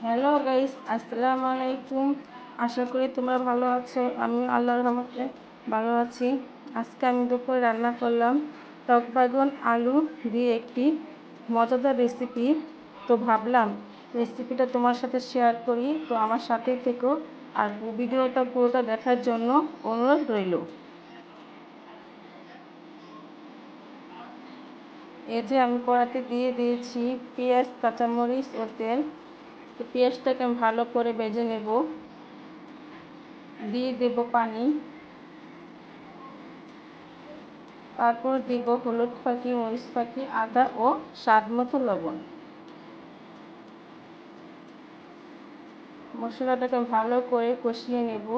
Hello guys, আসসালামু আলাইকুম। আশা করি তোমরা ভালো আছো। আমি আল্লাহর রহমতে ভালো আছি। আজকে আমি দুপুরে রান্না করলাম টক বাইগন আলু দিয়ে একটি মজাদার রেসিপি। তো ভাবলাম রেসিপিটা তোমার সাথে শেয়ার করি। তো আমার সাথেই থেকো আর ভিডিওটা পুরোটা দেখার জন্য অনুরোধ রইল। এই যে আমি কড়াতে দিয়ে দিয়েছি পেঁয়াজ, কাঁচামরিচ ও তেল। তো পেঁয়াজটাকে আমি ভালো করে ভেজে নেব। দিয়ে দেব পানি, তারপর দিব হলুদ পাখি, মরিচ পাখি, আদা ও স্বাদ মতো লবণ। মশলাটাকে ভালো করে কষিয়ে নেব।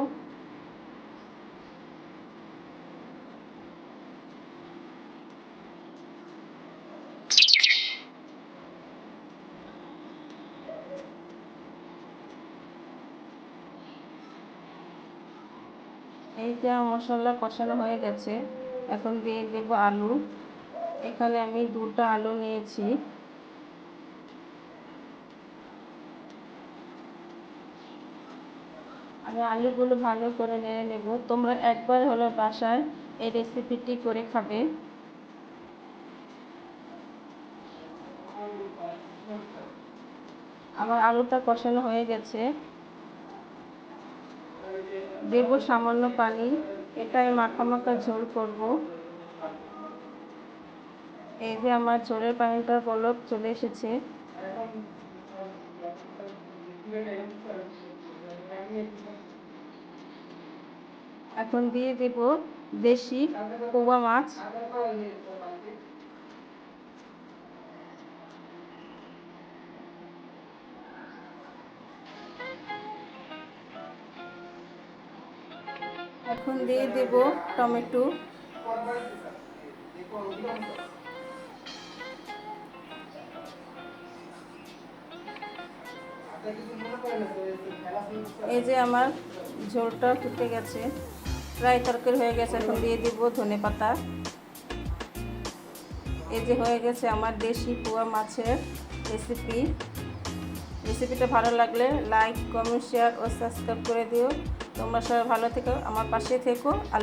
এই যে মশলা কষানো হয়ে গেছে, এখন দিয়ে দেব আলু। এখানে আমি 2টা আলু নিয়েছি। আমি আলুগুলো ভালো করে নেড়ে নেব। তোমরা একবার হলো বাসায় এই রেসিপিটি করে খাবে। আমার আলুটা কষানো হয়ে গেছে, দেব সামান্য পানি। এটা আমি মাখা মাখা ঝোল করব। এই যে আমার ঝোলের পানিটা বলক চলে এসেছে। এখন দিয়ে দেব দেশি পোয়া মাছ। এখন দিয়ে দেব টমেটো। এই যে আমার ঝোলটা ফুটে গেছে, প্রায় তরকারি হয়ে গেছে। এখন দিয়ে দিব ধনেপাতা। এই যে হয়ে গেছে আমার দেশি পোয়া মাছের রেসিপি। রেসিপিটা ভালো লাগলে লাইক, কমেন্ট, শেয়ার ও সাবস্ক্রাইব করে দিও। তোমরা সবাই ভালো থেকো, আমার পাশে থেকো। আল্লাহ।